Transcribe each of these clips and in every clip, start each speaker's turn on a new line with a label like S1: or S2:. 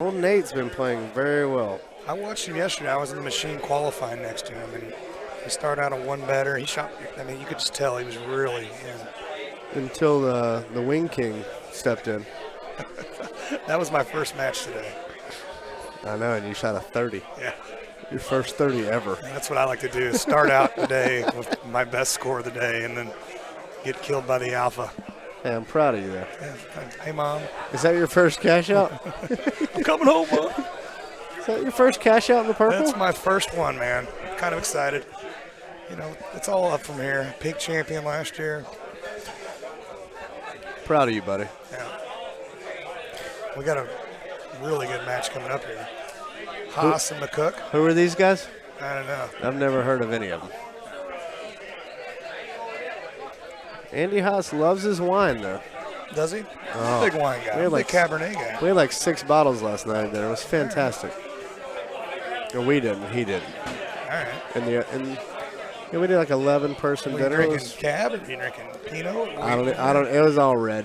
S1: Old Nate's been playing very well.
S2: I watched him yesterday. I was in the machine qualifying next to him, and he started out a one better. He shot. I mean, you could just tell he was really in.
S1: Until the Wing King stepped in.
S2: That was my first match today.
S1: I know, and you shot a 30.
S2: Yeah.
S1: Your first 30 ever.
S2: And that's what I like to do, is start out the day with my best score of the day and then get killed by the alpha.
S1: Hey, I'm proud of you there.
S2: Yeah. Hey, Mom.
S1: Is that your first cash out?
S2: I'm coming home, Mom.
S1: Is that your first cash out in the purple?
S2: That's my first one, man. Kind of excited. You know, it's all up from here. Pink champion last year.
S1: Proud of you, buddy.
S2: Yeah. We got a really good match coming up here. Haas and McCook.
S1: Who are these guys?
S2: I don't know.
S1: I've never heard of any of them. Andy Haas loves his wine, though.
S2: Does he?
S1: Oh.
S2: Big wine guy. Big Cabernet guy.
S1: We had like 6 bottles last night there. It was fantastic. Or we didn't. He did.
S2: All right.
S1: And we did like 11-person dinner.
S2: Were you drinking Cab or you drinking Pinot?
S1: I don't. It was all red.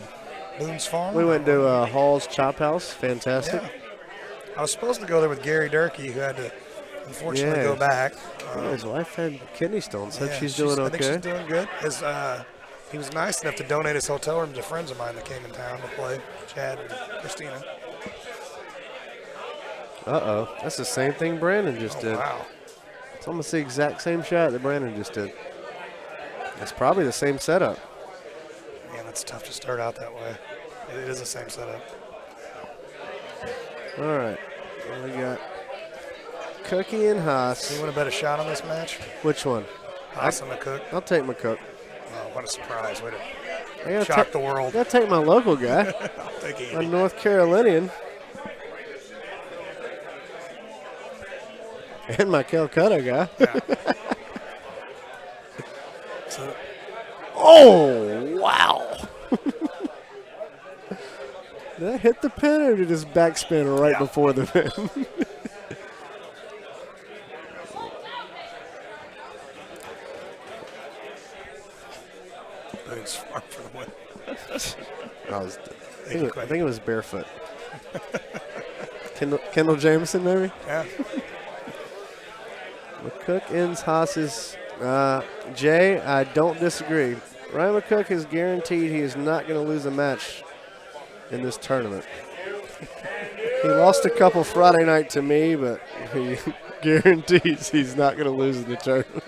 S2: Boone's Farm?
S1: We went to Hall's Chop House. Fantastic.
S2: Yeah. I was supposed to go there with Gary Durkee, who had to unfortunately go back.
S1: His wife had kidney stones. Said she's doing okay.
S2: I think she's doing good. He was nice enough to donate his hotel room to friends of mine that came in town to play, Chad and Christina.
S1: Uh-oh. That's the same thing Brandon just did.
S2: Wow.
S1: It's almost the exact same shot that Brandon just did. It's probably the same setup.
S2: Man, it's tough to start out that way. It is the same setup.
S1: All right. Well, we got Cookie and Haas.
S2: Do you want to bet a shot on this match?
S1: Which one?
S2: Haas and McCook.
S1: I'll take McCook.
S2: Oh, what a surprise. Way to shock the world.
S1: I got to take my local guy.
S2: I'll take Andy.
S1: My North Carolinian. And my Calcutta guy.
S2: Yeah.
S1: Oh, wow. Did that hit the pin or did it just backspin right before the pin?
S2: Boone's Farm for the win.
S1: I think it was barefoot. Kendall Jameson, maybe?
S2: Yeah.
S1: McCook ends Haas's. Jay, I don't disagree. Ryan McCook has guaranteed he is not going to lose a match in this tournament. He lost a couple Friday night to me, but he guarantees he's not going to lose in the tournament.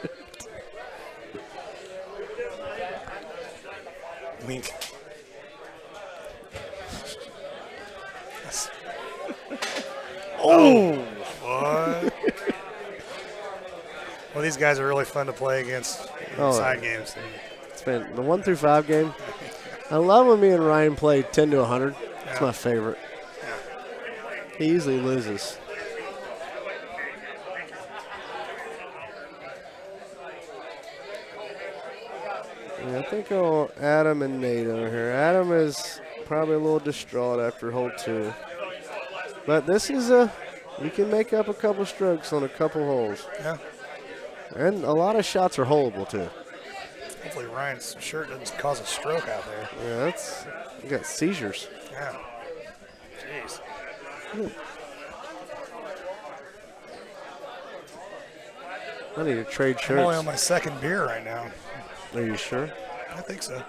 S2: Wink.
S1: Oh!
S2: What? Well, these guys are really fun to play against in side games.
S1: It's been the 1 through 5 game. I love when me and Ryan play 10 to 100. It's my favorite. Yeah. He usually loses. Yeah, I think Adam and Nate over here. Adam is probably a little distraught after hole 2. But this is you can make up a couple strokes on a couple holes.
S2: Yeah.
S1: And a lot of shots are holeable, too.
S2: Hopefully Ryan's shirt doesn't cause a stroke out there.
S1: Yeah, you got seizures.
S2: Yeah. Jeez.
S1: I need to trade shirts.
S2: I'm only on my second beer right now.
S1: Are you sure?
S2: I think so.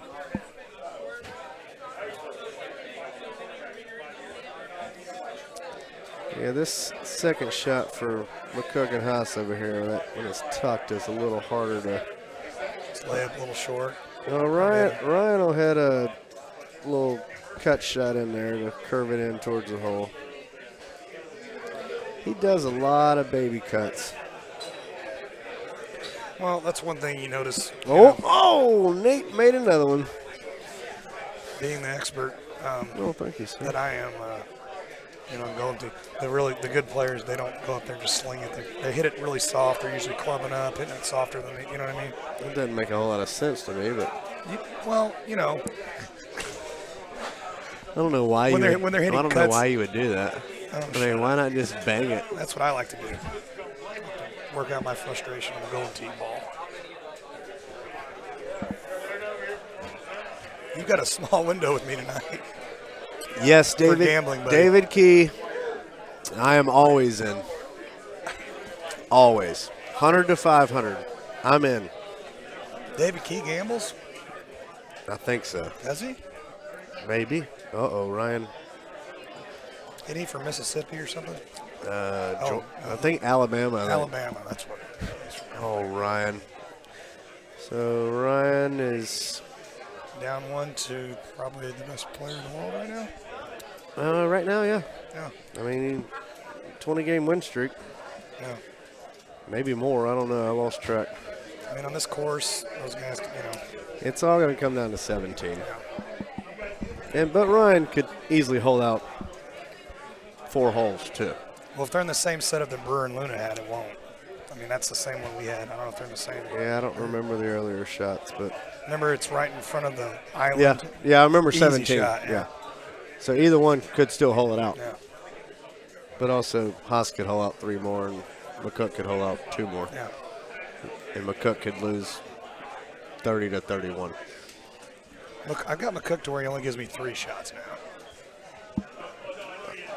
S1: Yeah, this second shot for McCook and Haas over here, when it's tucked, is a little harder to
S2: lay up a little short.
S1: Well, Ryan will had a little cut shot in there to curve it in towards the hole. He does a lot of baby cuts.
S2: Well, that's one thing you notice.
S1: Nate made another one.
S2: Being the expert
S1: thank you, sir.
S2: that I am, going to the good players, they don't go up there and just sling it. They hit it really soft. They're usually clubbing up, hitting it softer than you know what I mean?
S1: It doesn't make a whole lot of sense to me, but.
S2: I
S1: don't know why
S2: when they're hitting
S1: I don't
S2: cuts,
S1: know why you would do that. I mean, why not just bang it?
S2: That's what I like to do. Work out my frustration on the golden tee ball. You got a small window with me tonight.
S1: Yes, David.
S2: For gambling, buddy.
S1: David Key I am always in. Always. 100 to 500. I'm in.
S2: David Key gambles?
S1: I think so.
S2: Does he?
S1: Maybe. Uh-oh, Ryan.
S2: Isn't he from Mississippi or something?
S1: I think Alabama.
S2: Alabama, that's what.
S1: Oh, Ryan. So Ryan is
S2: Down 1 to probably the best player in the world right now.
S1: right now, yeah.
S2: Yeah.
S1: I mean, 20-game win streak.
S2: Yeah.
S1: Maybe more. I don't know. I lost track.
S2: I mean, on this course, those guys,
S1: It's all going to come down to 17. But Ryan could easily hold out 4 holes, too.
S2: Well, if they're in the same setup that Brewer and Luna had, it won't. I mean, that's the same one we had. I don't know if they're in the same.
S1: Yeah, I don't remember the earlier shots, but
S2: remember, it's right in front of the island.
S1: Yeah, I remember
S2: Easy
S1: 17.
S2: shot, yeah.
S1: So either one could still hold it out.
S2: Yeah.
S1: But also, Haas could hold out 3 more, and McCook could hold out 2 more.
S2: Yeah.
S1: And McCook could lose 30 to 31.
S2: Look, I've got McCook to where he only gives me 3 shots now.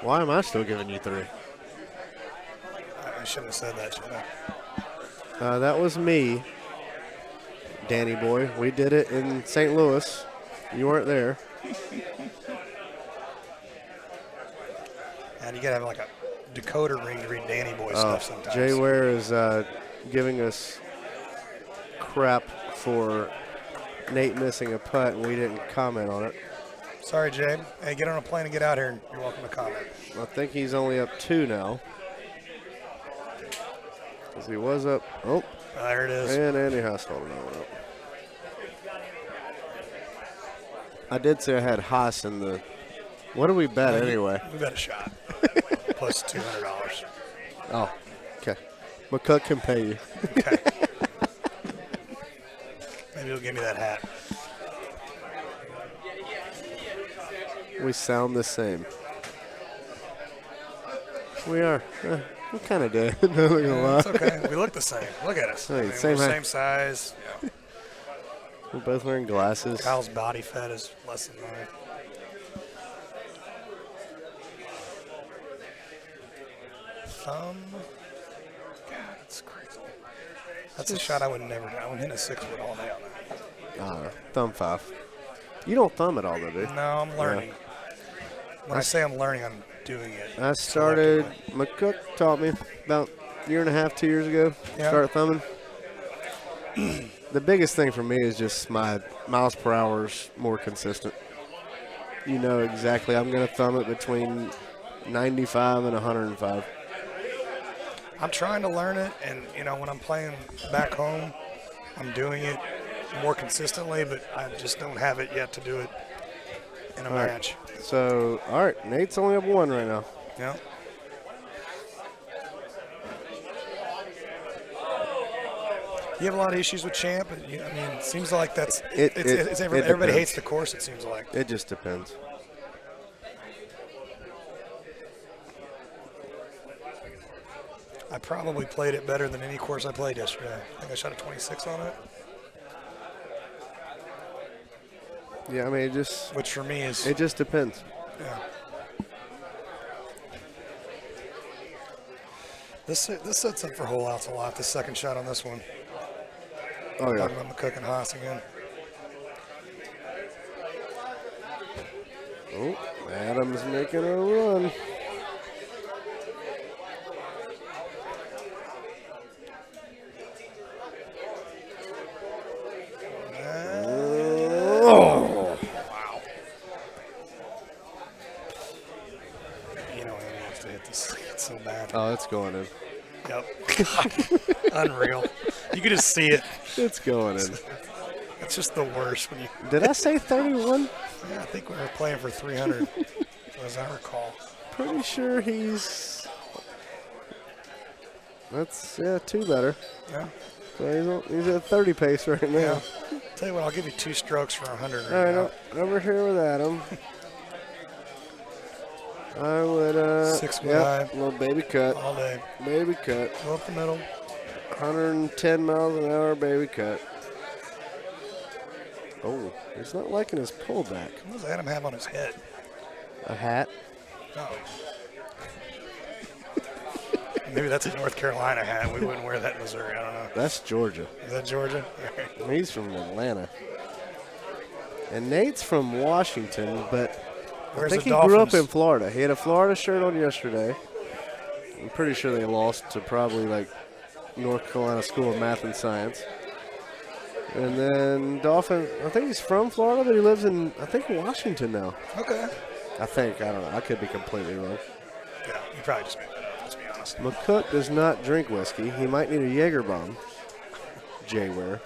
S1: Why am I still giving you 3?
S2: I shouldn't have said that, should I?
S1: That was me, Danny boy. We did it in St. Louis. You weren't there.
S2: And you got to have like a decoder ring to read Danny Boy stuff sometimes.
S1: Jay Ware is giving us crap for Nate missing a putt, and we didn't comment on it.
S2: Sorry, Jay. Hey, get on a plane and get out here, and you're welcome to comment.
S1: I think he's only up 2 now. Because he was up. Oh.
S2: There it is.
S1: And Andy Haas holding that one up. I did say I had Haas in the. What do we bet anyway?
S2: We bet a shot. Plus $200.
S1: Oh, okay. McCook can pay you.
S2: Okay. Maybe he'll give me that hat.
S1: We sound the same. We are. We kind of did. Not gonna lie.
S2: It's okay. We look the same. Look at us.
S1: Hey,
S2: I mean,
S1: same
S2: we're
S1: height.
S2: same size. Yeah.
S1: We're both wearing glasses.
S2: Kyle's body fat is less than mine. Thumb. God, that's crazy. That's a shot I would never do. I would hit a 6-wood all day on that.
S1: Thumb 5. You don't thumb at all, though, do you?
S2: No, I'm learning. When I say I'm learning, I'm doing it.
S1: I started. McCook taught me about a year and a half, 2 years ago.
S2: Yeah.
S1: Started thumbing. The biggest thing for me is just my miles per hour is more consistent. You know exactly. I'm going to thumb it between 95 and 105.
S2: I'm trying to learn it, and when I'm playing back home, I'm doing it more consistently, but I just don't have it yet to do it in a match.
S1: So, all right, Nate's only up 1 right now.
S2: Yeah. You have a lot of issues with Champ. I mean, it seems like that's everybody hates the course. It seems like
S1: it just depends.
S2: I probably played it better than any course I played yesterday. I think I shot a 26 on it.
S1: Yeah, I mean,
S2: which for me is.
S1: It just depends.
S2: Yeah. This sets up for hole outs a lot. The second shot on this one.
S1: Oh yeah.
S2: Talking about McCook and Haas again.
S1: Oh, Adam's making a run.
S2: Wow. He wants to hit this. It's so bad.
S1: Oh, it's going in.
S2: Yep. Unreal. You can just see it.
S1: It's going in.
S2: It's just the worst when you.
S1: Did I say 31?
S2: Yeah, I think we were playing for 300, as I recall.
S1: Pretty sure he's. That's 2 better.
S2: Yeah.
S1: So he's at 30 pace right now.
S2: Yeah. Tell you what, I'll give you 2 strokes for 100.
S1: All right, over here with Adam. I would.
S2: 6 wood high.
S1: Little baby cut.
S2: All day.
S1: Baby cut.
S2: Go up the middle.
S1: 110 miles an hour baby cut. Oh, he's not liking his pullback.
S2: What does Adam have on his head?
S1: A hat.
S2: Oh. Maybe that's a North Carolina hat. We wouldn't wear that in Missouri. I don't know.
S1: That's Georgia.
S2: Is that Georgia?
S1: He's from Atlanta. And Nate's from Washington, but
S2: Where's
S1: I think
S2: the
S1: he grew up
S2: Dolphins?
S1: in Florida. He had a Florida shirt on yesterday. I'm pretty sure they lost to probably like North Carolina School of Math and Science. And then Dolphin, I think he's from Florida, but he lives in, I think, Washington now.
S2: Okay.
S1: I think. I don't know. I could be completely wrong.
S2: Yeah, you probably just made that up, let's be honest.
S1: McCook does not drink whiskey. He might need a Jaeger bomb. Jay Ware.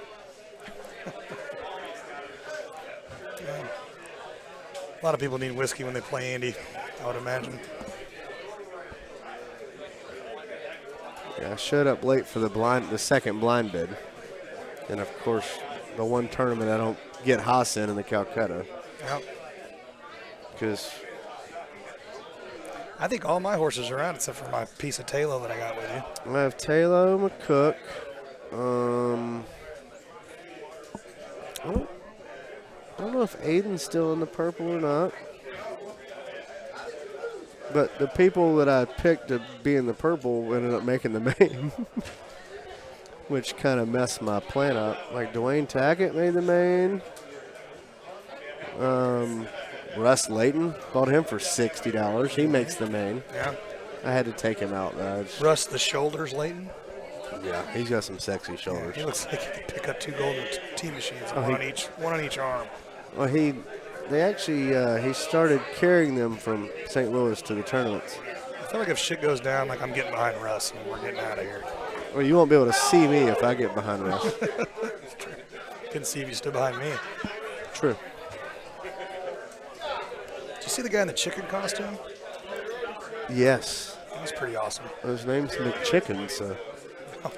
S2: A lot of people need whiskey when they play Andy, I would imagine.
S1: Yeah, I showed up late for the second blind bid. And, of course, the one tournament I don't get Haas in the Calcutta.
S2: Yep.
S1: Because
S2: I think all my horses are out except for my piece of Talo that I got with you.
S1: I have Talo, McCook. I don't know if Aiden's still in the purple or not. But the people that I picked to be in the purple ended up making the main. Which kind of messed my plan up. Like Dwayne Tackett made the main. Russ Layton, bought him for $60. He makes the main.
S2: Yeah.
S1: I had to take him out.
S2: Russ the Shoulders Layton.
S1: Yeah, he's got some sexy shoulders.
S2: He looks like he could pick up two golden tea machines,
S1: Oh,
S2: one on each arm.
S1: Well, he started carrying them from St. Louis to the tournaments.
S2: I feel like if shit goes down, like I'm getting behind Russ and we're getting out of here.
S1: Well, you won't be able to see me if I get behind Russ.
S2: Couldn't see if you stood behind me.
S1: True.
S2: Did you see the guy in the chicken costume?
S1: Yes.
S2: That was pretty awesome.
S1: His name's McChicken, so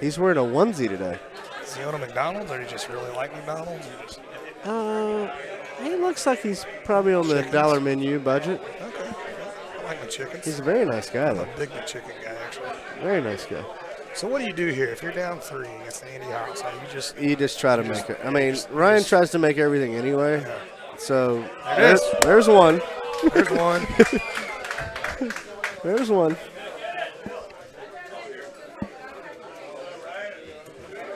S1: he's wearing a onesie today.
S2: Does he own a McDonald's, or do you just really like McDonald's?
S1: He looks like he's probably on the dollar menu budget.
S2: Okay. I like the chickens.
S1: He's a very nice guy,
S2: I'm
S1: though.
S2: a big McChicken guy, actually.
S1: Very nice guy.
S2: So what do you do here? If you're down 3 against Andy House,
S1: You just try to make it. I mean, Ryan tries to make everything anyway.
S2: Yeah.
S1: So
S2: There's
S1: one.
S2: There's one.
S1: There's one.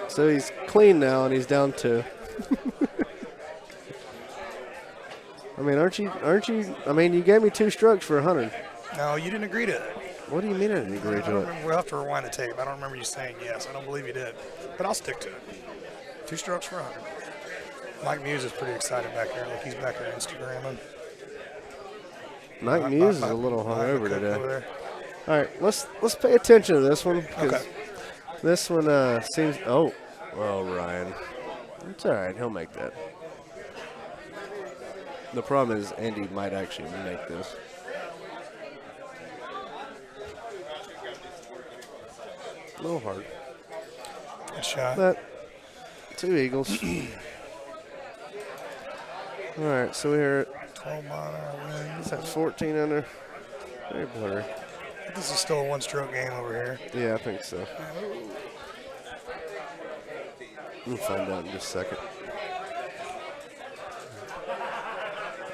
S1: So he's clean now, and he's down 2. I mean, aren't you? I mean, you gave me 2 strokes for 100.
S2: No, you didn't agree to that.
S1: What do you mean I didn't agree to it?
S2: We'll have to rewind the tape. I don't remember you saying yes. I don't believe you did. But I'll stick to it. 2 strokes for 100. Mike Muse is pretty excited back there. Look, he's back there Instagramming.
S1: Mike Muse is a little hungover
S2: Over
S1: today.
S2: there.
S1: All right, let's pay attention to this one. 'Cause
S2: Okay.
S1: this one seems. Oh, well, Ryan. It's all right. He'll make that. The problem is Andy might actually make this. A little hard.
S2: Good shot.
S1: But 2 eagles. All right, so we're
S2: 12 mile wins.
S1: at 14 under. Very blurry.
S2: This is still a 1-stroke game over here.
S1: Yeah, I think so. We'll find out in just a second.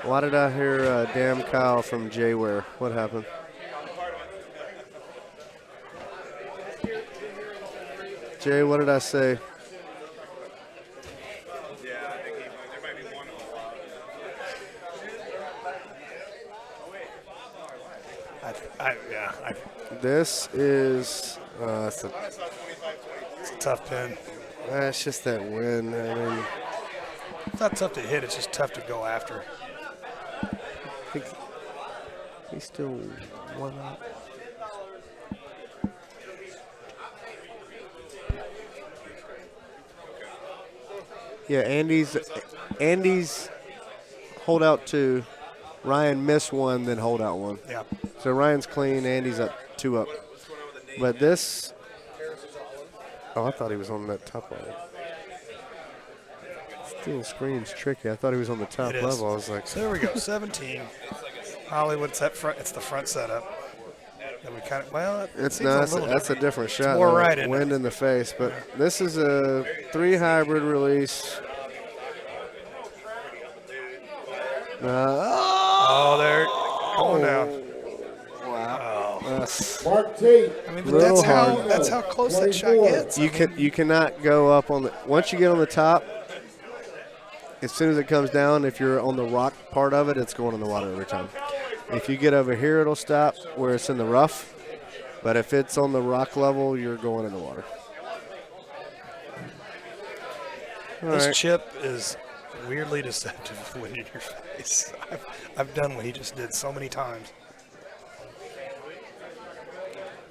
S1: Why did I hear Damn Kyle from Jay Ware? What happened? Jay, what did I say? This is
S2: It's a tough pin.
S1: it's just that win. I mean,
S2: It's not tough to hit. It's just tough to go after.
S1: I think he's still 1 up. Yeah, Andy's hold out 2. Ryan missed 1, then hold out 1.
S2: Yeah.
S1: So Ryan's clean. Andy's up 2 up. But this. Oh, I thought he was on that top level. Still, screen's tricky. I thought he was on the top
S2: It is.
S1: level. I was like,
S2: So there we go. 17. Hollywood. It's that front. It's the front setup. That we kind of. Well, it
S1: it's
S2: seems
S1: not.
S2: a little
S1: That's a different shot.
S2: more
S1: though.
S2: right, isn't
S1: Wind
S2: it?
S1: in the face. But this is a 3 hybrid release.
S2: Oh, there. Come on now.
S1: Wow. Yes.
S3: Mark Tate.
S2: I mean, but
S1: Little
S2: that's how close that shot gets.
S1: You cannot go up on the once you get on the top. As soon as it comes down, if you're on the rock part of it, it's going in the water every time. If you get over here, it'll stop where it's in the rough. But if it's on the rock level, you're going in the water.
S2: This chip is weirdly deceptive when in your face. I've done what he just did so many times.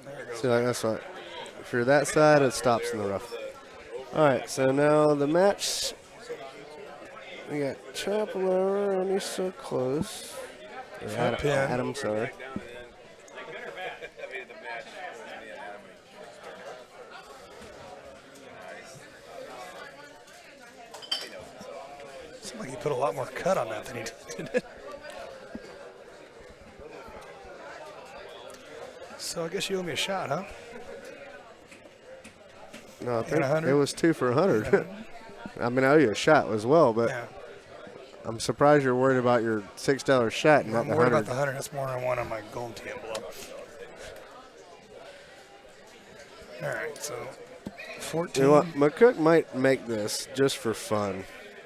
S2: There it goes.
S1: See, that's right. If you're that side, it stops in the rough. All right, so now the match. We got Chapler, and he's so close. Adam, sorry.
S2: Seems like he put a lot more cut on that than he did. So I guess you owe me a shot, huh?
S1: No, I think it was 2 for 100. I mean, I owe you a shot as well, but
S2: Yeah.
S1: I'm surprised you're worried about your $6 shot and not
S2: I'm
S1: the
S2: worried
S1: 100.
S2: about the 100. That's more than I want on my gold tee envelope. All right, so 14.
S1: You know what? McCook might make this just for fun.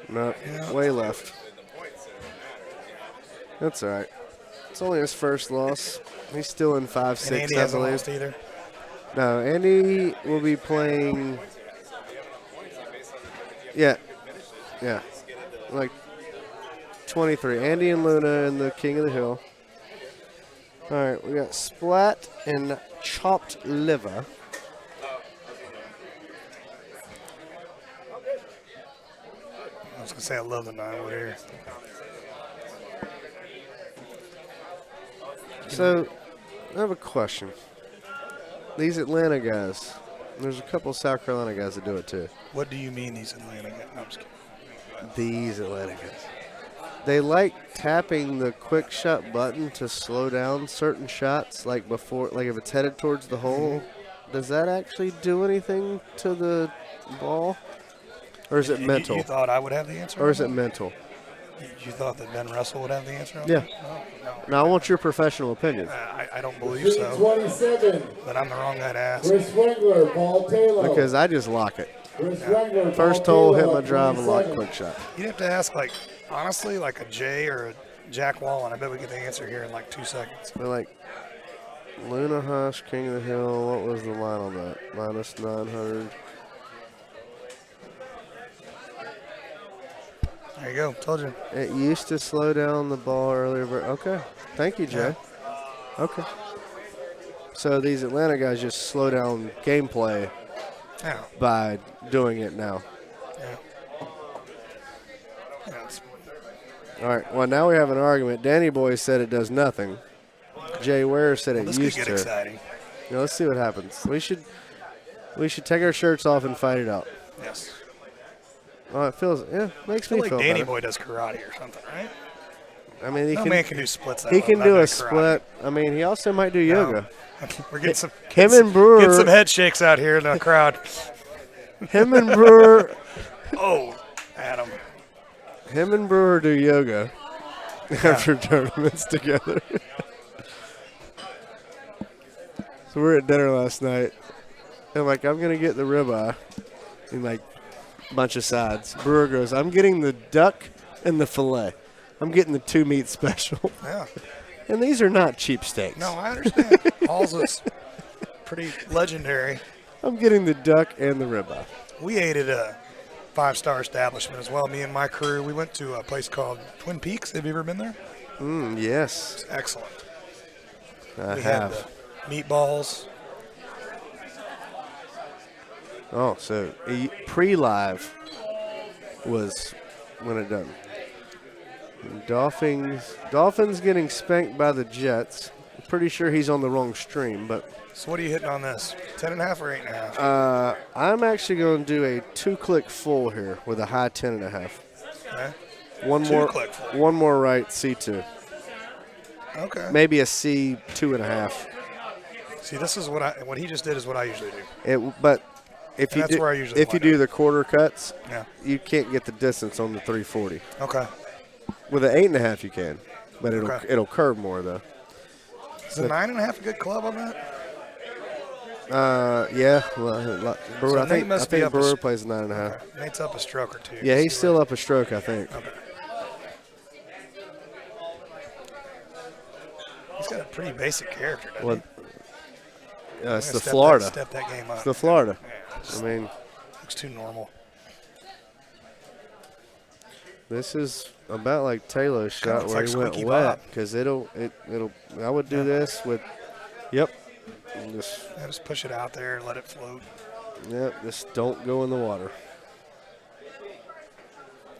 S1: No,
S2: Yeah.
S1: way left. That's all right. It's only his first loss. He's still in 5-6,
S2: And Andy
S1: I
S2: hasn't
S1: believe.
S2: lost either.
S1: No, Andy will be playing. Yeah, like 23. Andy and Luna and the King of the Hill. All right, we got Splat and Chopped Liver.
S2: I was going to say I love the 9-wood here.
S1: So, I have a question. These Atlanta guys, there's a couple of South Carolina guys that do it too.
S2: What do you mean these Atlanta guys? No, I'm just kidding.
S1: These Atlanta guys. They like tapping the quick shot button to slow down certain shots, like before, like if it's headed towards the hole. Does that actually do anything to the ball? Or is it mental?
S2: You thought I would have the answer?
S1: Or is it mental?
S2: You thought that Ben Russell would have the answer?
S1: Yeah.
S2: No.
S1: Now, I want your professional opinion.
S2: I don't believe so.
S3: 27.
S2: But I'm the wrong guy to ask.
S3: Chris Wengler, Paul Taylor.
S1: Because I just lock it.
S3: Chris Wengler,
S1: First
S3: Paul
S1: hole, hit
S3: Taylor,
S1: my drive and lock
S3: 27.
S1: quick shot.
S2: You'd have to ask, like, honestly, like a Jay or a Jack Wallen. I bet we get the answer here in like 2 seconds.
S1: They're like, Luna Hush, King of the Hill, what was the line on that? Minus 900.
S2: There you go. Told you.
S1: It used to slow down the ball earlier, but okay. Thank you, Jay. Okay. So these Atlanta guys just slow down gameplay
S2: Yeah.
S1: by doing it now.
S2: Yeah. It's-
S1: All right. Well, now we have an argument. Danny Boy said it does nothing. Jay Ware said it
S2: this could
S1: used
S2: get
S1: to.
S2: exciting.
S1: Now, let's see what happens. We should take our shirts off and fight it out.
S2: Yes.
S1: Oh, it makes
S2: I feel
S1: me
S2: like
S1: feel
S2: Danny
S1: better.
S2: Boy does karate or something, right?
S1: I mean,
S2: No man can do splits that
S1: he
S2: well,
S1: can
S2: not
S1: do a
S2: doing karate.
S1: split. I mean, he also might do yoga.
S2: We're getting some.
S1: Him and Brewer.
S2: Get some head shakes out here in the crowd.
S1: Him and Brewer.
S2: Oh, Adam.
S1: Him and Brewer do yoga after tournaments together. So we're at dinner last night. And I'm going to get the ribeye and a bunch of sides. Brewer goes, I'm getting the duck and the filet. I'm getting the 2 meat special.
S2: Yeah.
S1: And these are not cheap steaks.
S2: No, I understand. Hall's is pretty legendary.
S1: I'm getting the duck and the ribeye.
S2: We ate at a 5-star establishment as well. Me and my crew, we went to a place called Twin Peaks. Have you ever been there?
S1: Yes,
S2: It's excellent.
S1: I
S2: We had
S1: have.
S2: the meatballs.
S1: Oh, so pre-live was when it done. Dolphins getting spanked by the Jets. I'm pretty sure he's on the wrong stream, but
S2: So what are you hitting on this? 10.5 or 8.5?
S1: I'm actually going to do a 2-click full here with a high 10.5.
S2: Okay.
S1: One
S2: Two-click full.
S1: one more right, C2.
S2: Okay.
S1: Maybe a C 2.5.
S2: See, this is what he just did is what I usually do.
S1: But if
S2: And
S1: you
S2: that's
S1: do,
S2: where I usually
S1: if you
S2: wind
S1: do
S2: up.
S1: the quarter cuts,
S2: Yeah.
S1: you can't get the distance on the 340.
S2: Okay.
S1: With an 8.5, you can, but
S2: Okay.
S1: it'll curve more though.
S2: Is a 9.5 a good club on that?
S1: Yeah. Well, Brewer,
S2: So
S1: I think
S2: Nate must be up a
S1: Brewer
S2: s-
S1: plays 9.5.
S2: Okay. Nate's up a stroke or two.
S1: Yeah, he's
S2: See
S1: still
S2: what-
S1: up a stroke, I think.
S2: Okay. He's got a pretty basic character, doesn't
S1: Well,
S2: he?
S1: it's
S2: I'm
S1: the
S2: gonna
S1: Florida.
S2: Step that game up.
S1: It's the Florida.
S2: Yeah,
S1: I
S2: just
S1: mean,
S2: looks too normal.
S1: this is about like Taylor's shot
S2: looks
S1: where
S2: like
S1: he went
S2: Squeaky
S1: wet
S2: Bob.
S1: because it'll. I would do this with. Yep.
S2: Just push it out there and let it float.
S1: Yep. Just don't go in the water.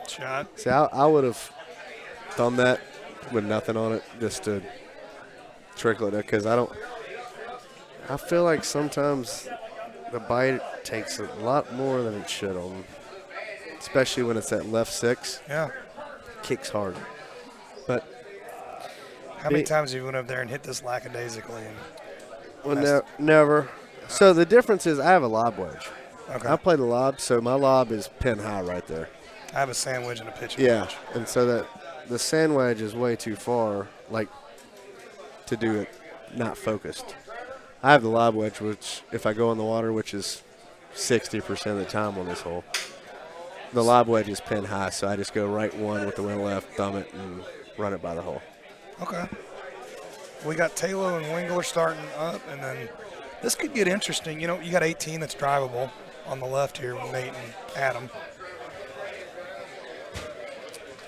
S2: Shot.
S1: See, I would have done that with nothing on it just to trickle it because I feel like sometimes the bite takes a lot more than it should on, especially when it's at left 6.
S2: Yeah.
S1: Kicks hard. But
S2: How many times have you went up there and hit this lackadaisically?
S1: never. So the difference is I have a lob wedge.
S2: Okay.
S1: I play the lob, so my lob is pin high right there.
S2: I have a sand wedge and a pitching
S1: Yeah,
S2: wedge.
S1: and so that the sand wedge is way too far, like, to do it not focused. I have the lob wedge, which if I go in the water, which is 60% of the time on this hole, the lob wedge is pin high, so I just go right one with the wind left, thumb it, and run it by the hole.
S2: Okay. We got Taylor and Wingler starting up, and then this could get interesting. You know, you got 18 that's drivable on the left here with Nate and Adam.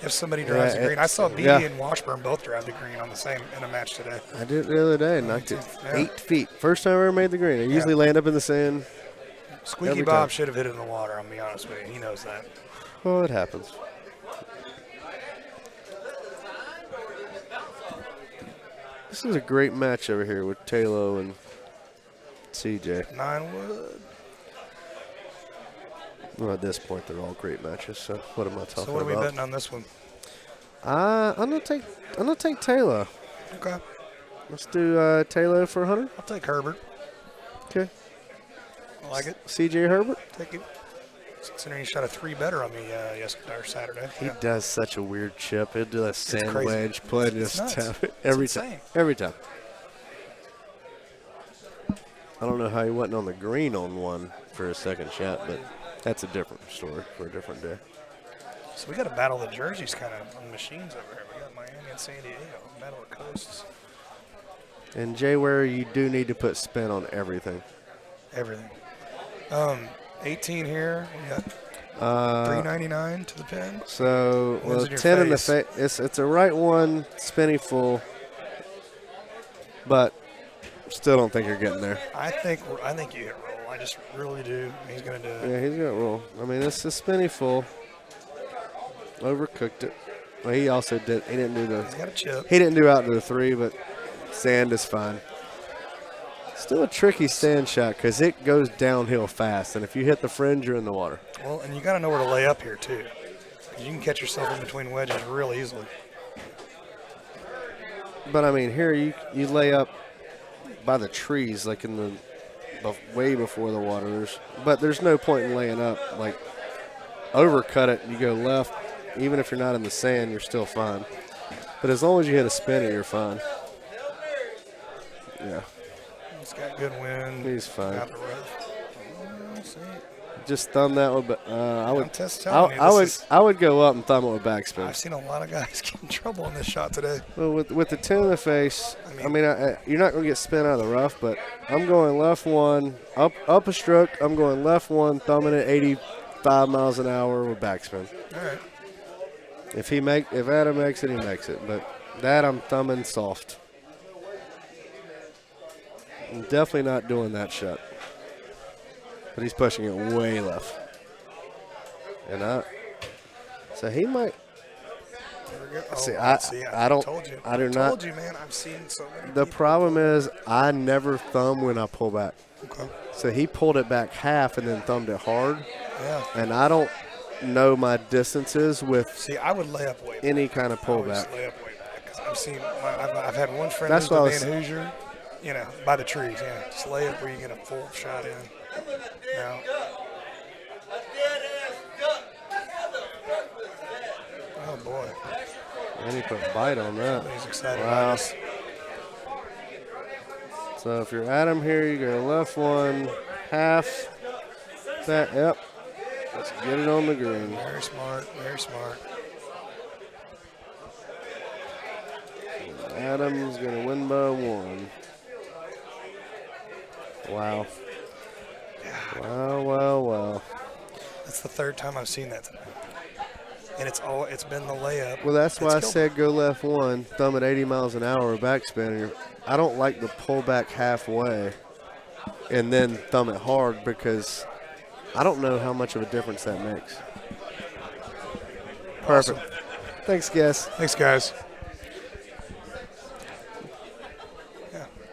S2: If somebody drives the green. I saw Beatty and Washburn both drive the green on the same in a match today.
S1: I did it the other day, knocked it
S2: Yeah.
S1: 8 feet. First time I ever made the green. I usually land up in the sand.
S2: Squeaky
S1: Every
S2: Bob
S1: time.
S2: should have hit it in the water, I'll be honest with you. He knows that.
S1: Well, it happens. This is a great match over here with Taylor and CJ.
S2: 9 wood.
S1: Well, at this point, they're all great matches. So what am I talking about?
S2: So what are we betting on this one?
S1: I'm gonna take Taylor.
S2: Okay.
S1: Let's do Taylor for 100.
S2: I'll take Herbert.
S1: Okay.
S2: I like it.
S1: CJ Herbert.
S2: Take it. Considering he shot a 3 better on me yesterday or Saturday.
S1: He
S2: Yeah.
S1: does such a weird chip. He'll do a sand
S2: crazy.
S1: wedge play and
S2: It's
S1: just
S2: nuts.
S1: tap it every
S2: It's
S1: time.
S2: insane.
S1: Every time. I don't know how he wasn't on the green on one for his second shot, but that's a different story for a different day.
S2: So we got to battle the jerseys kind of on the machines over here. We got Miami and San Diego. Battle of coasts.
S1: And Jay Ware, you do need to put spin on everything.
S2: Everything. 18 here. We got $3.99 to the pin.
S1: So,
S2: One's
S1: well,
S2: in your
S1: 10 in the
S2: face.
S1: face. It's a right one, spinny full, but still don't think you're getting there.
S2: I think you hit roll. I just really do. He's going to do it.
S1: Yeah, he's gonna roll. I mean, it's a spinny full. Overcooked it. Well, he also did. He didn't do the.
S2: He's got a chip.
S1: He didn't do out to the 3, but sand is fine. Still a tricky sand shot because it goes downhill fast, and if you hit the fringe, you're in the water.
S2: Well, and you got to know where to lay up here too. 'Cause you can catch yourself in between wedges real easily.
S1: But I mean, here you lay up by the trees, like in the way before the water. But there's no point in laying up. Like overcut it, you go left. Even if you're not in the sand, you're still fine. But as long as you hit a spinner, you're fine. Yeah,
S2: He's got good wind.
S1: he's fine.
S2: Out the rough. See.
S1: Just thumb that one, but I would.
S2: I'm just telling you,
S1: I would go up and thumb it with backspin.
S2: I've seen a lot of guys get in trouble on this shot today.
S1: Well, with the 10 in the face,
S2: I mean,
S1: you're not going to get spin out of the rough, but I'm going left one, up a stroke. I'm going left one, thumbing it 85 miles an hour with backspin.
S2: All right.
S1: If Adam makes it, he makes it. But that I'm thumbing soft. I'm definitely not doing that shot. But he's pushing it way left. And so he might. See, I don't.
S2: Told you.
S1: I do
S2: told
S1: not.
S2: you, man. I've seen so many.
S1: The
S2: people
S1: problem
S2: do
S1: is I never thumb when I pull back.
S2: it. Okay.
S1: So he pulled it back half and then thumbed it hard.
S2: Yeah.
S1: And I don't know my distances with
S2: See, I would lay up way back.
S1: any kind of
S2: I would
S1: pullback.
S2: just lay up way back. 'Cause I've seen. I've had one friend
S1: That's
S2: who's
S1: what I
S2: the
S1: was-
S2: man Hoosier. You know, by the trees. Yeah. Just lay up where you get a full shot in. Now. Oh boy.
S1: And he put a bite on that.
S2: He's excited
S1: Wow.
S2: about this.
S1: So if you're Adam here, you go left one, half that. Yep. Let's get it on the green.
S2: Very smart, very smart.
S1: Adam's going to win by 1. Wow. Wow.
S2: That's the 3rd time I've seen that today. And it's been the layup.
S1: Well, that's why I said go left 1, thumb at 80 miles an hour, backspin. I don't like the pull back halfway and then thumb it hard because I don't know how much of a difference that makes. Perfect.
S2: Awesome.
S1: Thanks, guys.
S2: Thanks, guys.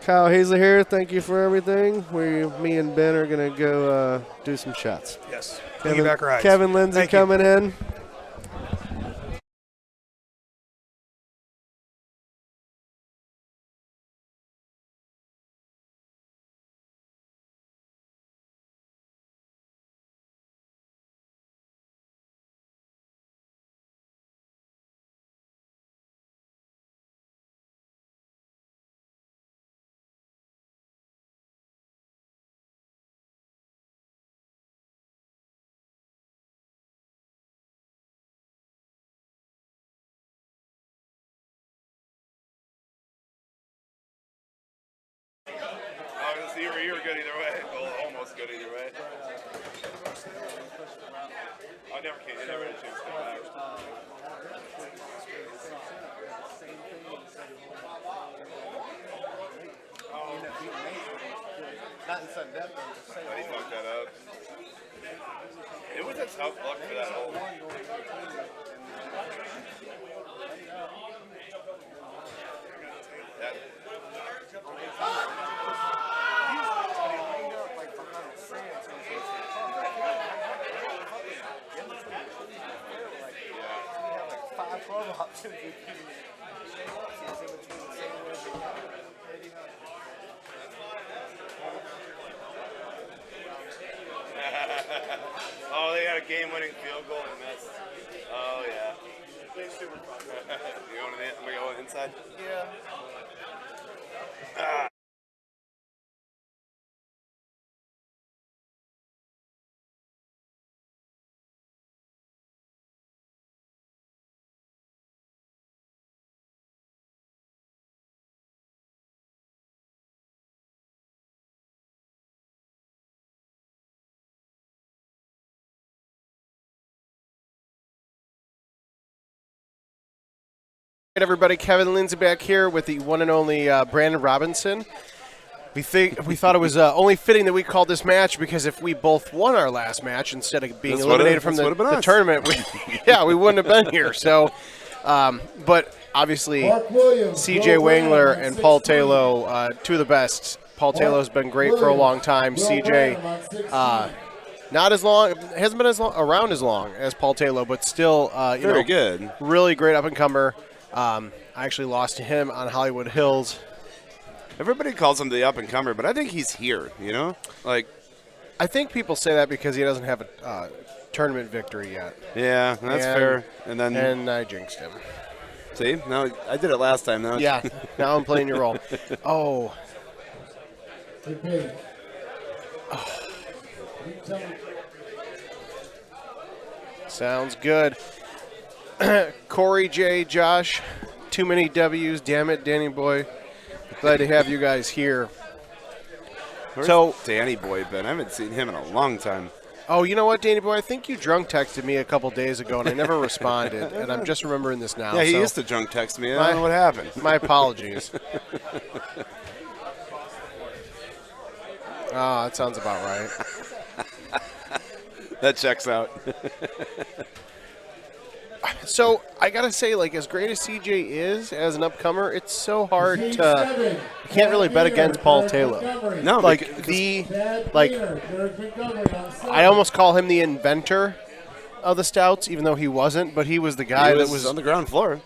S1: Kyle Hazley here. Thank you for everything. Me and Ben are going to go do some shots.
S2: Yes.
S1: Kevin,
S2: Piggyback rides.
S1: Kevin Lindsay coming in.
S4: You were good either way. Well, almost good either way. I never came. I never had a chance to come back.
S1: Not in sudden death, though.
S4: But he fucked that up. It was a tough luck for that hole. Oh, they had a game-winning field goal and missed. Oh, yeah. You going inside? Yeah.
S5: Everybody, Kevin Lindsay back here with the one and only Brandon Robinson. We thought it was only fitting that we called this match because if we both won our last match instead of being eliminated from the tournament, we wouldn't have been here. So, but obviously, CJ Wangler and Paul Taylor, two of the best. Paul Taylor's been great for a long time. CJ, not as long, hasn't been around as long as Paul Taylor, but still,
S4: very good.
S5: Really great up and comer. I actually lost to him on Hollywood Hills.
S4: Everybody calls him the up-and-comer, but I think he's here, you know?
S5: I think people say that because he doesn't have a tournament victory yet.
S4: Yeah, that's fair.
S5: And I jinxed him.
S4: See? Now I did it last time. Now
S5: now I'm playing your role. Oh. Sounds good. Corey J, Josh, too many W's. Damn it, Danny boy. Glad to have you guys here.
S4: Where's Danny boy been? I haven't seen him in a long time.
S5: Oh, you know what, Danny boy? I think you drunk texted me a couple days ago, and I never responded, and I'm just remembering this now.
S4: Yeah, he used to drunk text me. I don't know what happened.
S5: My apologies. Oh, that sounds about right.
S4: That checks out.
S5: So, I got to say, as great as CJ is as an upcomer, it's so hard to – you can't really bet against Paul Taylor.
S4: No.
S5: I almost call him the inventor of the stouts, even though he wasn't, but he was the guy that was
S4: on the ground floor.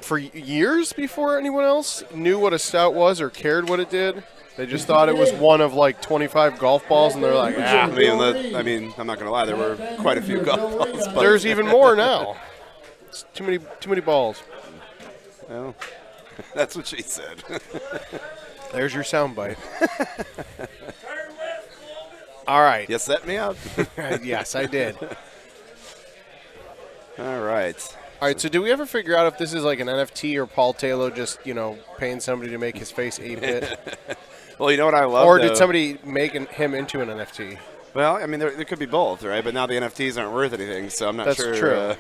S5: For years before anyone else knew what a stout was or cared what it did. They just thought it was one of 25 golf balls, and they're like,
S4: I mean, I'm not going to lie, there were quite a few golf balls. But
S5: there's even more now. It's too many balls.
S4: Well, that's what she said.
S5: There's your soundbite. All right.
S4: You set me up.
S5: Yes, I did.
S4: All right.
S5: All right, so do we ever figure out if this is like an NFT or Paul Taylor just, paying somebody to make his face 8-bit?
S4: Well, you know what I love,
S5: Or
S4: though?
S5: did somebody make him into an NFT?
S4: Well, I mean, there could be both, right? But now the NFTs aren't worth anything, so I'm not
S5: That's
S4: sure
S5: true.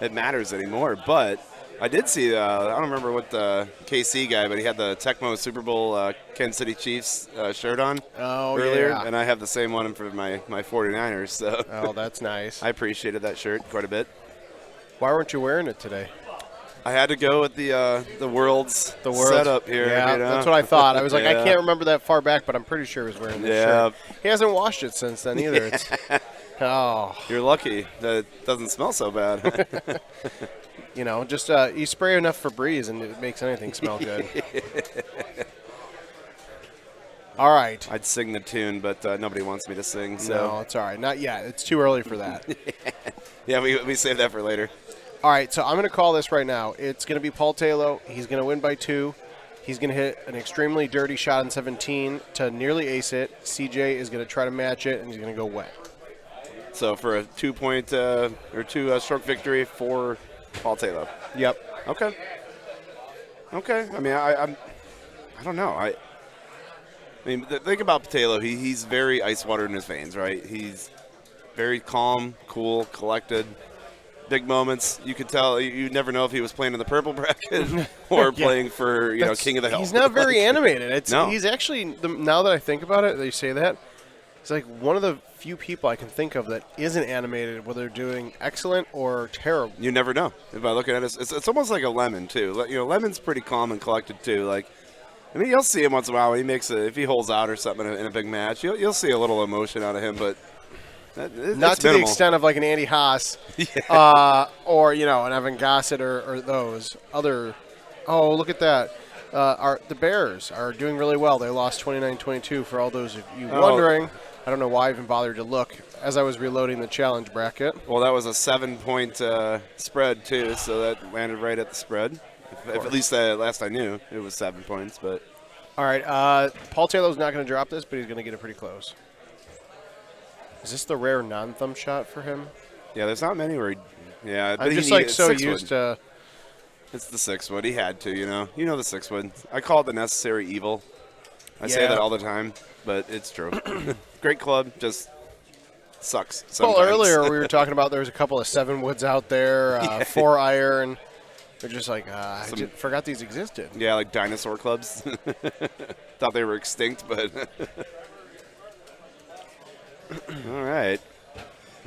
S4: it matters anymore. But I did see, I don't remember what the KC guy, but he had the Tecmo Super Bowl Kansas City Chiefs shirt on earlier,
S5: yeah.
S4: and I have the same one for my 49ers. So
S5: Oh, that's nice.
S4: I appreciated that shirt quite a bit.
S5: Why weren't you wearing it today?
S4: I had to go with the world's setup here.
S5: Yeah, that's what I thought. I was like, I can't remember that far back, but I'm pretty sure he was wearing this shirt. He hasn't washed it since then either. It's,
S4: You're lucky that it doesn't smell so bad.
S5: just you spray enough Febreze and it makes anything smell good. All right.
S4: I'd sing the tune, but nobody wants me to sing. So.
S5: No, it's all right. Not yet. It's too early for that.
S4: Yeah, we save that for later.
S5: All right, so I'm going to call this right now. It's going to be Paul Taylor. He's going to win by 2. He's going to hit an extremely dirty shot on 17 to nearly ace it. CJ is going to try to match it, and he's going to go wet.
S4: So for a 2-point or 2-stroke victory for Paul Taylor.
S5: Yep.
S4: Okay. I mean, I don't know. I mean, think about Taylor. He's very ice water in his veins, right? He's very calm, cool, collected. Big moments. You could tell. You never know if he was playing in the purple bracket or playing for King of the Hill.
S5: He's not very animated.
S4: No.
S5: He's actually, now that I think about it, they say that, he's like one of the few people I can think of that isn't animated, whether they're doing excellent or terrible.
S4: You never know. By looking at it, it's almost like a Lemon too. Lemon's pretty calm and collected too. Like, I mean, you'll see him once in a while when he makes if he holds out or something in a big match. You'll see a little emotion out of him, but.
S5: Not to the extent of like an Andy Haas or, an Evan Gossett or those other. Oh, look at that. The Bears are doing really well. They lost 29-22 for all those of you wondering. I don't know why I even bothered to look as I was reloading the challenge bracket.
S4: Well, that was a 7-point spread, too, so that landed right at the spread. If at least last I knew, it was 7 points. But
S5: all right, Paul Taylor's not going to drop this, but he's going to get it pretty close. Is this the rare non-thumb shot for him?
S4: Yeah, there's not many where
S5: I'm just so used to.
S4: It's the 6-wood. He had to, You know the 6-wood. I call it the necessary evil. I say that all the time, but it's true. Great club, just sucks sometimes.
S5: Well, earlier we were talking about there was a couple of 7-woods out there, 4-iron. They're just like, I forgot these existed.
S4: Yeah, like dinosaur clubs. Thought they were extinct, but... All right.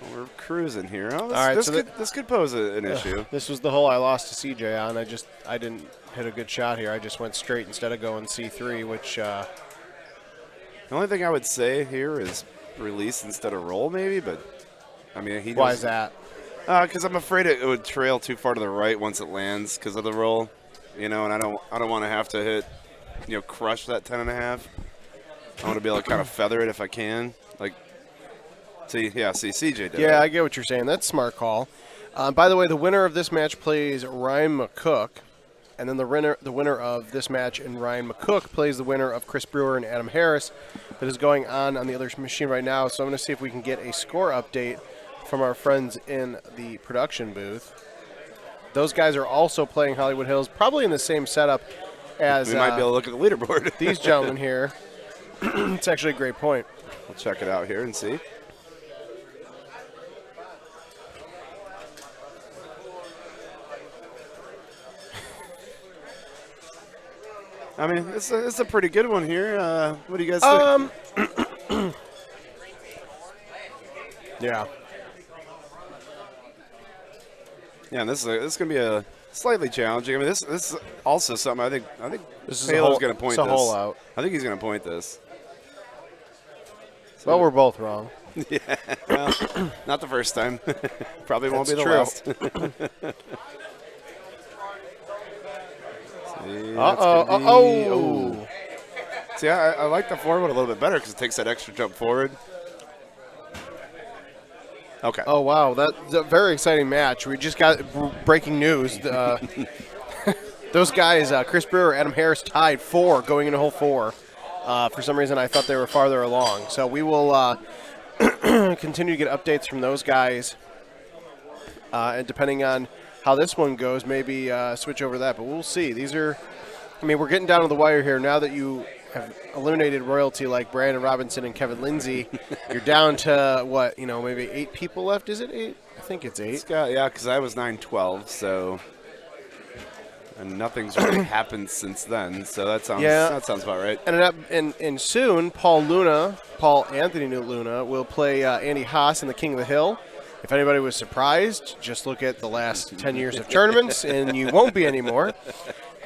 S4: Well, we're cruising here. Oh, this could pose an issue.
S5: This was the hole I lost to CJ on. I didn't hit a good shot here. I just went straight instead of going C3, which...
S4: The only thing I would say here is release instead of roll, maybe, but... I mean,
S5: Why is that?
S4: Because I'm afraid it would trail too far to the right once it lands because of the roll, and I don't want to have to hit, crush that 10.5. I want to be able to kind of feather it if I can, See, CJ did.
S5: Yeah, I get what you're saying. That's a smart call. By the way, the winner of this match plays Ryan McCook, and then the winner of this match and Ryan McCook plays the winner of Chris Brewer and Adam Harris. That is going on the other machine right now. So I'm going to see if we can get a score update from our friends in the production booth. Those guys are also playing Hollywood Hills, probably in the same setup as
S4: we might be able to look at the leaderboard.
S5: These gentlemen here. It's actually a great point.
S4: We'll check it out here and see. I mean, it's a pretty good one here. What do you guys think?
S5: Yeah.
S4: Yeah, and this is going to be a slightly challenging. I mean, this is also something I think
S5: This is
S4: Taylor's going to point
S5: it's a
S4: this.
S5: hole out.
S4: I think he's going to point this.
S5: Well, we're both wrong.
S4: Yeah, well, not the first time. Probably won't be the
S5: That's
S4: last.
S5: Uh-oh.
S4: See, I like the forward a little bit better because it takes that extra jump forward. Okay.
S5: Oh, wow. That's a very exciting match. We just got breaking news. Those guys, Chris Brewer, Adam Harris, tied 4 going into hole 4. For some reason, I thought they were farther along. So we will continue to get updates from those guys. And depending on how this one goes, maybe switch over that. But we'll see. These are, I mean, we're getting down to the wire here. Now that you have eliminated royalty like Brandon Robinson and Kevin Lindsay, you're down to, what, maybe 8 people left. Is it 8? I think it's 8.
S4: Yeah, because I was 9-12, so... And nothing's really happened since then, so that sounds about right.
S5: And soon, Paul Anthony Luna will play Andy Haas in the King of the Hill. If anybody was surprised, just look at the last 10 years of tournaments, and you won't be anymore.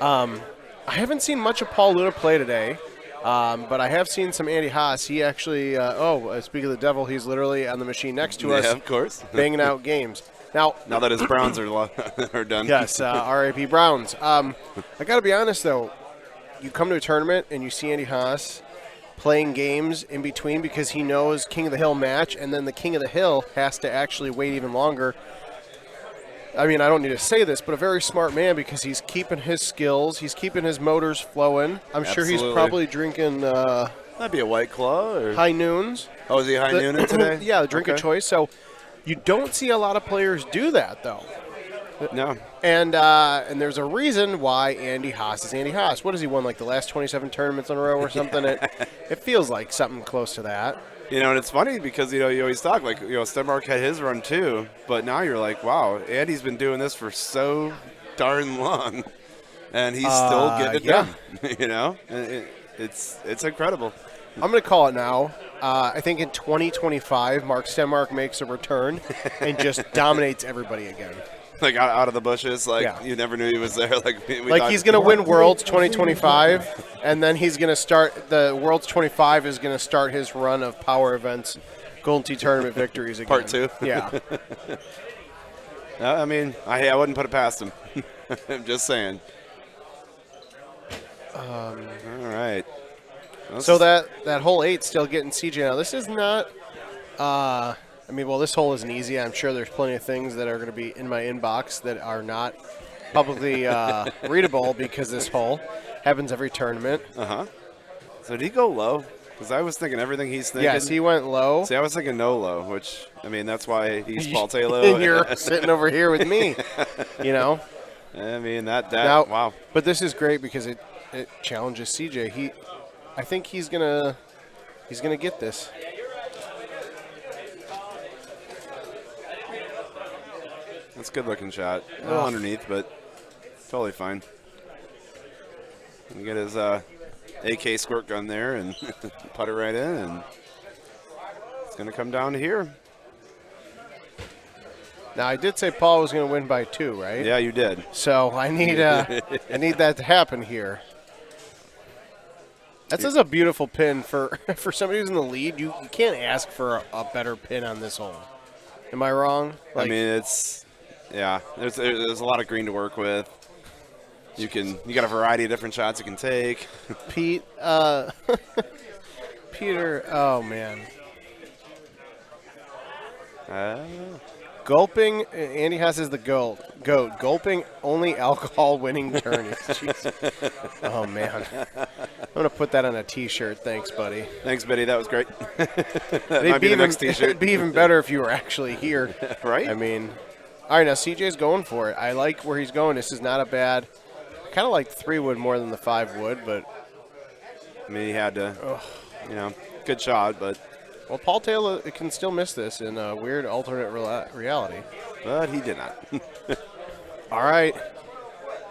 S5: I haven't seen much of Paul Luna play today, but I have seen some Andy Haas. He actually, speak of the devil, he's literally on the machine next to us.
S4: Yeah, of course.
S5: Banging out games. Now
S4: that his Browns are done.
S5: Yes, R.I.P. Browns. I got to be honest, though. You come to a tournament and you see Andy Haas playing games in between because he knows King of the Hill match, and then the King of the Hill has to actually wait even longer. I mean, I don't need to say this, but a very smart man because he's keeping his skills. He's keeping his motors flowing. I'm sure he's probably drinking
S4: that'd be a White Claw or
S5: High Noons.
S4: Oh, is he High Nooning today?
S5: Yeah, the drink of choice. So you don't see a lot of players do that, though.
S4: No.
S5: And there's a reason why Andy Haas is Andy Haas. What has he won, like the last 27 tournaments in a row or something? It feels like something close to that.
S4: And it's funny because, you always talk, like, Stenmark had his run too, but now you're like, wow, Andy's been doing this for so darn long, and he's still getting it done, And it's incredible.
S5: I'm going to call it now. I think in 2025, Mark Stenmark makes a return and just dominates everybody again.
S4: Like out of the bushes, you never knew he was there.
S5: He's going to win Worlds 2025, and then he's going to start the Worlds 25 is going to start his run of power events, Golden Tee tournament victories again.
S4: Part 2.
S5: Yeah.
S4: I mean, I wouldn't put it past him. I'm just saying. All right.
S5: So that hole 8 still getting CJ now. This is not. This hole isn't easy. I'm sure there's plenty of things that are going to be in my inbox that are not publicly readable because this hole happens every tournament.
S4: So did he go low? Because I was thinking everything he's thinking.
S5: Yes, he went low.
S4: See, I was thinking no low, which, that's why he's Paul Taylor.
S5: And you're sitting over here with me,
S4: I mean, wow.
S5: But this is great because it challenges CJ. I think he's gonna get this.
S4: That's a good-looking shot. A little underneath, but totally fine. You get his AK squirt gun there and put it right in, and it's going to come down to here.
S5: Now, I did say Paul was going to win by 2, right?
S4: Yeah, you did.
S5: So I need that to happen here. This is a beautiful pin for somebody who's in the lead. You can't ask for a better pin on this hole. Am I wrong?
S4: There's a lot of green to work with. You got a variety of different shots you can take.
S5: Peter, oh man. Gulping, Andy Haas is the goat. Gulping only alcohol winning tourneys. Oh man. I'm going to put that on a t-shirt. Thanks, buddy.
S4: Thanks, Biddy. That was great. That
S5: might
S4: be the next t-shirt.
S5: It'd be even better if you were actually here.
S4: Right?
S5: I mean, all right, now CJ's going for it. I like where he's going. This is not a bad. I kind of like the 3 wood more than the 5 wood, but.
S4: I mean, he had to, good shot, but.
S5: Well, Paul Taylor can still miss this in a weird alternate reality.
S4: But he did not.
S5: All right.